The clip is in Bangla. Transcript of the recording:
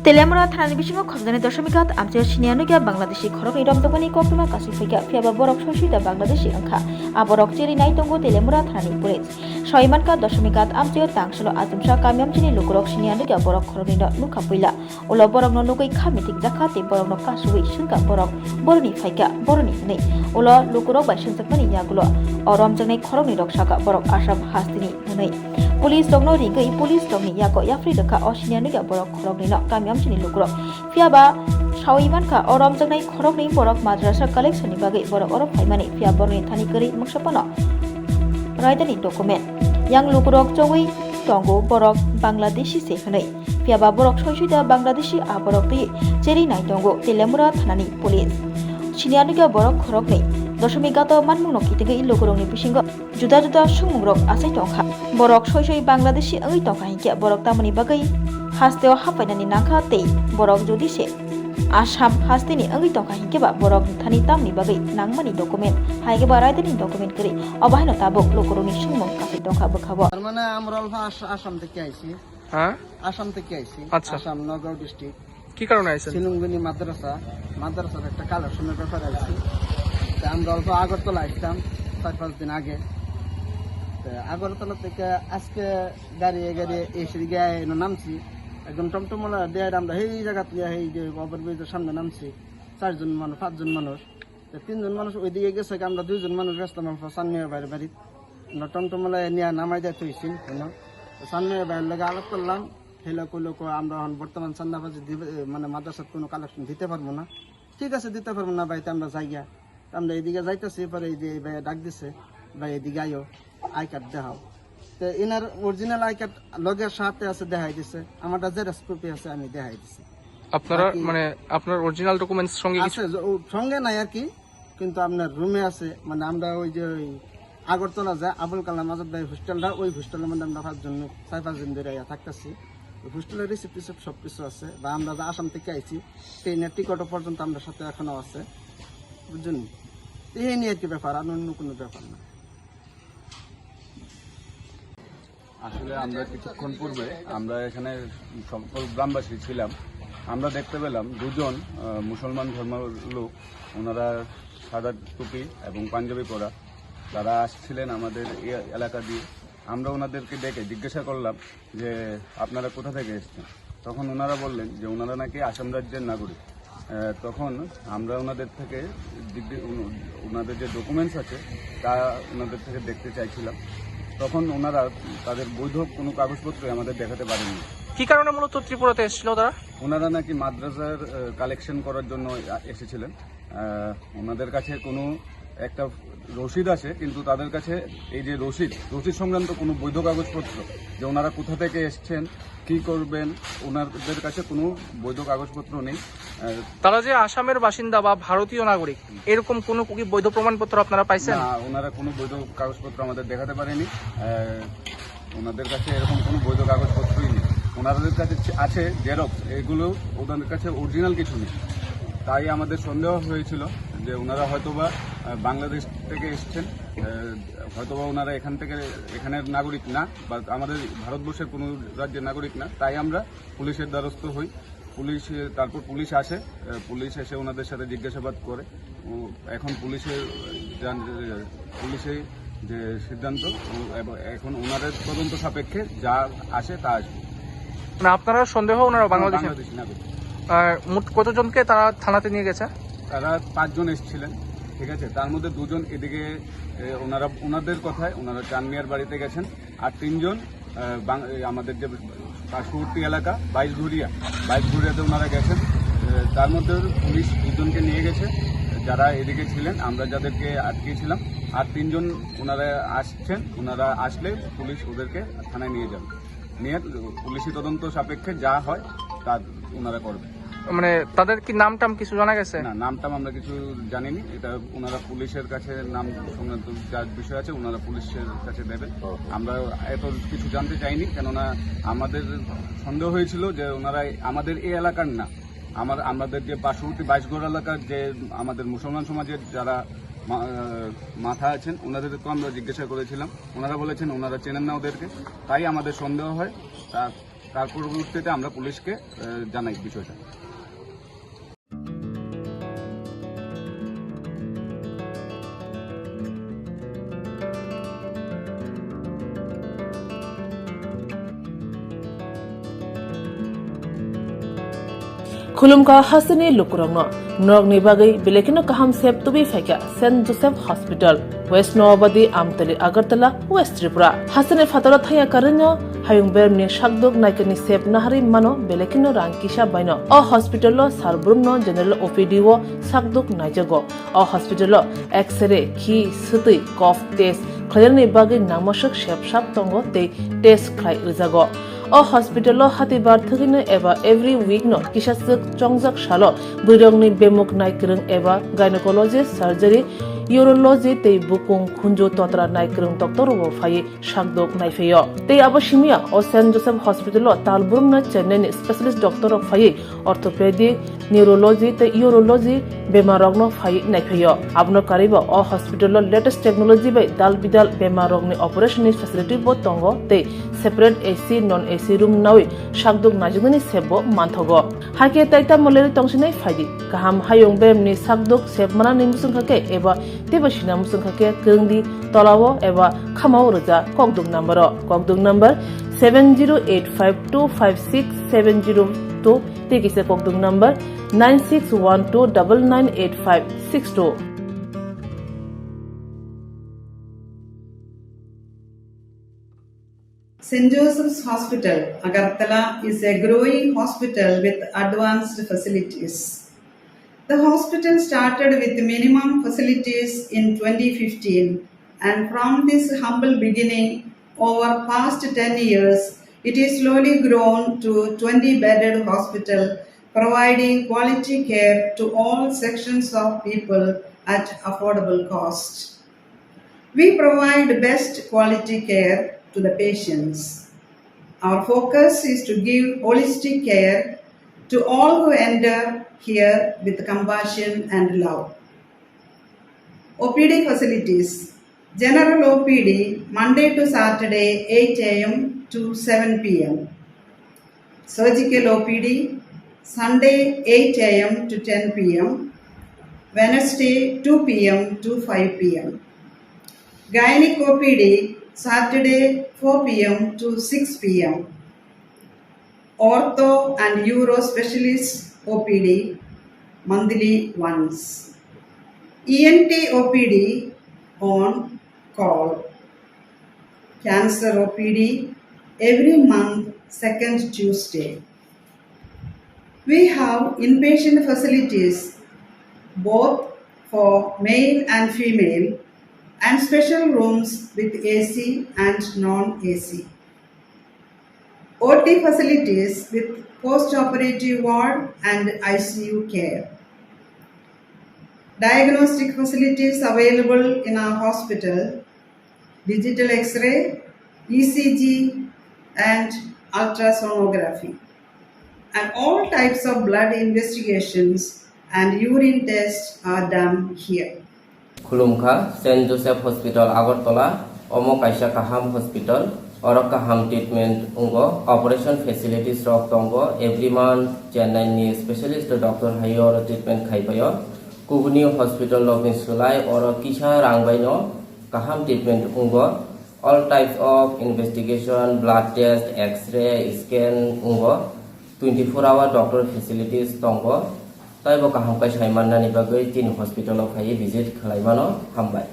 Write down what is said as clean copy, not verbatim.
তেলেমরা থানানি বিসিমো খবজানি দশমিকাত আমচে সিনিয়ানুগা বাংলাদেশি খরকনি রমদবানি কক্তমা কাসি ফৈকা ফিয়াবা বরক সসুইতা বাংলাদেশি আংখা আবরক চেরি নাইতঙ্গ তেলেমরা থানানি পুলিশ সয়মানকা দশমিকাত আমচে তাংসলো আজমশা কামিয়ামচিনি লুকুরক সিনিয়ানুগা বরক খরকনি নুখা পইলা উলো বরক নুকুই খামিতিক জাখাতে বরক ন কাসুই সুনকা বরক বরনি ফাইকা বরনি নেই উলো লুকুরক বাই সুনসাকমানি ইয়াগুলো অরমজংনাই খরকনি রকসাকা বরক আসাম হাস্তিনি নেই পুলিশ দংনো রিগৈ পুলিশ দংনি ইয়াকো ইয়াফ্রি দেখা অসিনিয়ানুগা বরক খরকনি ন কামিয়ামচিনি লুকুরক ফিয়াবা সাউইমানকা অরমজংনাই খরকনি বরক মাদ্রাসা কালেকশনनि बागै बरक अरब फाइमानि फिया बरनि थानि गरि मक्सपनो रायदानि document yang lukurok chongui tongo borok bangladeshi se hनै fiaba borok soisuida bangladeshi aborok ti cheri nai tongo telemura thanani police sinianuga borok khorok nei দশমিক গাত মানমুনো কিতেগে ইলোকরংনি বিসিঙ্গ जुदा जुदा सुमुंग्रक आसाय टंखा borok soisoi bangladeshi oi tongka hingke borok tamani bagै hasteo hapainani nangkha tei borok jodi se Assam हास्तिनि अंगै टंका हिंकेबा बरक थानि तामनि बागै नांगमानि डकुमेन्ट हायगेबा रायदानि डकुमेन्ट करि अबाहायनो ताबक लोकरनि सुंमं कासै टंका बखाबो মানে আমরা আসাম থেকে আইছি। হ্যাঁ, আসাম থেকে আইছি। আচ্ছা। আসাম নগাঁও ডিস্ট্রিক্ট কি কারণে আইছেন? শিলংগনি মাদ্রাসার একটা কালেকশনের ব্যাপারে আইছি। তা আমরা অল্প আগরতলা আসতাম 4-5 দিন আগে। তা আগরতলা থেকে আজকে গাড়ি এসে গিয়ে নামছি। একদম টমটমলা দেয় আমরা এই জায়গা থেকে এই যে ওভারব্রিজের সামনে নামছি 4জন মানুষ 5জন মানুষ। 3জন মানুষ ওইদিকে গেছে, আমরা 2জন মানুষ গেছিলাম সানমিয়ার বাইরে বাড়ি। আমরা টমটমলা নিয়ে নামাই দিয়ে থইছি। সানমিয়ার বাইরের লাগে আলাপ করলাম। হেলা কইলো আমরা এখন বর্তমান চান্দাবাজি মানে মাদ্রাসার কোনো কালেকশন দিতে পারবো না। ঠিক আছে, দিতে পারবো না ভাই, আমরা যাইয়া। আমরা এদিকে যাইতেছি, পরে এই যে ভাই ডাক দিছে, ভাই এদিকে আইও, আই কার্ড দেখাও। তো এনার অরিজিনাল আই কার্ড লগের সাথে আছে, দেখাই দিছে। আমারটা জেরক্স কপি আছে, আমি দেখাই দিছি। আপনারা মানে আপনার অরিজিনাল ডকুমেন্টস সঙ্গে কিছু আছে, সঙ্গে নাই আর কি, কিন্তু আপনার রুমে আছে। মানে আমরা ওই যে ওই আগরতলা যা আবুল কালাম আজাদ ভাই হোস্টেলটা, ওই হোস্টেলের মধ্যে আমরা 4-5 দিন ধরে থাকতেছি। হোস্টেলের রিসিপ্ট সবকিছু আছে। বা আমরা যা আসাম থেকে আইছি ট্রেনের টিকিটও পর্যন্ত আমরা সাথে এখনো আছে, বুঝছেন? এই নিয়ে আর কি ব্যাপার, আর অন্য কোনো ব্যাপার না। আসলে আমরা কিছুক্ষণ পূর্বে আমরা এখানে সকল গ্রামবাসী ছিলাম। আমরা দেখতে পেলাম দুজন মুসলমান ধর্মের লোক, ওনারা সাদা টুপি এবং পাঞ্জাবি পরা, তারা আসছিলেন আমাদের এলাকা দিয়ে। আমরা ওনাদেরকে ডেকে জিজ্ঞাসা করলাম যে আপনারা কোথা থেকে এসেছেন। তখন ওনারা বললেন যে ওনারা নাকি আসাম রাজ্যের নাগরিক। তখন আমরা ওনাদের থেকে ওনাদের যে ডকুমেন্টস আছে তা ওনাদের থেকে দেখতে চাইছিলাম। তখন ওনারা তাদের বৈধ কোনো কাগজপত্র আমাদের দেখাতে পারেননি। কি কারণে মূলত ত্রিপুরাতে এসেছিল তারা? ওনারা নাকি মাদ্রাসার কালেকশন করার জন্য এসেছিলেন। ওনাদের কাছে কোনো একটা রসিদ আছে, কিন্তু তাদের কাছে এই যে রসিদ সংক্রান্ত কোনো বৈধ কাগজপত্র, যে ওনারা কোথা থেকে এসছেন, কি করবেন, ওনাদের কাছে কোনো বৈধ কাগজপত্র নেই। তারা যে আসামের বাসিন্দা বা ভারতীয় নাগরিক, এরকম কোনো কি বৈধ প্রমাণপত্র আপনারা পাইছেন? না, ওনারা কোনো বৈধ কাগজপত্র আমাদের দেখাতে পারেনি। ওনাদের কাছে এরকম কোনো বৈধ কাগজপত্রই নেই। ওনাদের কাছে আছে জেরক্স, এগুলো ওনাদের কাছে অরিজিনাল কিছু নেই। তাই আমাদের সন্দেহ হয়েছিল যে ওনারা হয়তোবা বাংলাদেশ থেকে এসছেন, হয়তোবা ওনারা এখানের নাগরিক না, বা আমাদের ভারতবর্ষের কোনো রাজ্যের নাগরিক না। তাই আমরা পুলিশের দ্বারস্থ হই। তারপর পুলিশ আসে, পুলিশ এসে ওনাদের সাথে জিজ্ঞাসাবাদ করে। এখন পুলিশের যে সিদ্ধান্ত, এখন ওনাদের তদন্ত সাপেক্ষে যা আসে তা আসবে। না, আপনারা সন্দেহ ওনারা বাংলাদেশি নাগরিক। মোট কতজনকে তারা থানাতে নিয়ে গেছে? তারা 5 জন এসেছিলেন, ঠিক আছে। তার মধ্যে 2 জন এদিকে ওনাদের কথায় ওনারা চানমিয়ার বাড়িতে গেছেন, আর 3 জন আমাদের যে পার্শ্ববর্তী এলাকা 22 ঘুরিয়াতে ওনারা গেছেন। তার মধ্যে পুলিশ 2 জনকে নিয়ে গেছে যারা এদিকে ছিলেন, আমরা যাদেরকে আটকেছিলাম। আর 3 জন ওনারা আসছেন, ওনারা আসলে পুলিশ ওদেরকে থানায় নিয়ে যাবে। নিয়ে পুলিশি তদন্ত সাপেক্ষে যা হয় তা ওনারা করবে। মানে তাদের কি নাম টাম কিছু জানা গেছে? না, নামটাম আমরা কিছু জানিনি। এটা ওনারা পুলিশের কাছে নাম সংক্রান্ত যা বিষয় আছে ওনারা পুলিশের কাছে দেবেন। আমরা এত কিছু জানতে চাইনি, কেননা আমাদের সন্দেহ হয়েছিল যে ওনারা আমাদের এই এলাকার না, আমাদের যে পার্শ্ববর্তী 22 এলাকার যে আমাদের মুসলমান সমাজের যারা মাথা আছেন ওনাদেরকেও আমরা জিজ্ঞাসা করেছিলাম। ওনারা বলেছেন ওনারা চেনেন না ওদেরকে, তাই আমাদের সন্দেহ হয়। তার পরবর্তীতে আমরা পুলিশকে জানাই বিষয়টা। खुलुमका हासनी लुकुरंगनो नरगनि बागै बेलेकिनो काहाम सेब तुबि फाइका Saint Joseph hospital west Nawabadi Amtali Agartala west Tripura हासने फातरा थाया करन्यो हायुं बेरमनि शाकदुक नायकनि सेब नाहारि मानो बेलेकिनो रांकिसा बायनो अ हॉस्पिटलो सारब्रुमनो जनरल ओपीडी वो शाकदुक नायजगो अ हॉस्पिटलो एक्सरे खी सुतै कफ टेस्ट खयरनि बागै नामशक सेबसाब तंगो ते टेस्ट खाय रिजागो अ हॉस्पिटलो हातिबार थगिनो एबा एवरी वीक नो किसासक चंगजक सालो बुरंगनि बेमुक नायक्रं एबा गायनेकोलॉजिस्ट सर्जरी यूरोलॉजी ते बुकुं खुंजो तोत्रा नायक्रं डॉक्टर वो फाये शाकदोक नायफेयो ते अबशिमिया अ सेंट जोसेफ हॉस्पिटलो तालबुरमना चेन्नई स्पेशलिस्ट डॉक्टर ऑफ फाये ऑर्थोपेडिक न्यूरोलॉजी ते यूरोलॉजी बेमारगनो फाये नायफेयो आबनो कारिबो अ हॉस्पिटलो लेटेस्ट टेक्नोलॉजी बाय दाल बिदाल बेमारगनि ऑपरेशन फैसिलिटी बो तंगो ते separate AC non AC room नावे शाकदुक नाजुगनि सेबो मानथगो हाके ताइता मलेरि तंसिनाय फायदि गाहाम हायुं बेमनि शाकदुक सेबमाना निमुसुंखाके एबा तेबसिना मुसुंखाके क्रोंदि तलावो एबा खामाव रोजा ककदुक number 7085256702 तेकिसे ककदुक number 9612998562 St. Joseph's Hospital, Agartala is a growing hospital with advanced facilities. The hospital started with minimum facilities in 2015, and from this humble beginning, over past 10 years, it is slowly grown to 20-bedded hospital, providing quality care to all sections of people at affordable cost. We provide best quality care to the patients. Our focus is to give holistic care to all who enter here with compassion and love. OPD facilities. General OPD Monday to Saturday 8 a.m. to 7 p.m. Surgical OPD Sunday 8 a.m. to 10 p.m. Wednesday 2 p.m. to 5 p.m. Gynec OPD Saturday 4 p.m. to 6 p.m. Ortho and Uro Specialist OPD monthly once. ENT OPD on call. Cancer OPD every month second Tuesday. We have inpatient facilities both for male and female and special rooms with AC and non-AC. OT facilities with post-operative ward and ICU care. Diagnostic facilities available in our hospital, digital X-ray, ECG and ultrasonography. And all types of blood investigations and urine tests are done here. खुलुमखा सेंट जोसेफ हॉस्पिटल अगरतला अमो काइसा काहाम हॉस्पिटल और काहाम ट्रीटमेंट उंगो ऑपरेशन फैसिलिटीज रॉक तंगो एवरी मंथ चेन्नई नि स्पेशलिस्ट डॉक्टर हायो और ट्रीटमेंट खाइपायो कुबुनी हॉस्पिटल लॉगिन सुलाई और किसा रांगबाइनो काहाम ट्रीटमेंट उंगो all types of investigation blood test x ray scan उंगो 24 आवर डॉक्टर फैसिलिटीज तंगो ताइबो काहाम काइसा माननानि बागै तीन हॉस्पिटल फाइ विजिट खालायबानो हामबाय।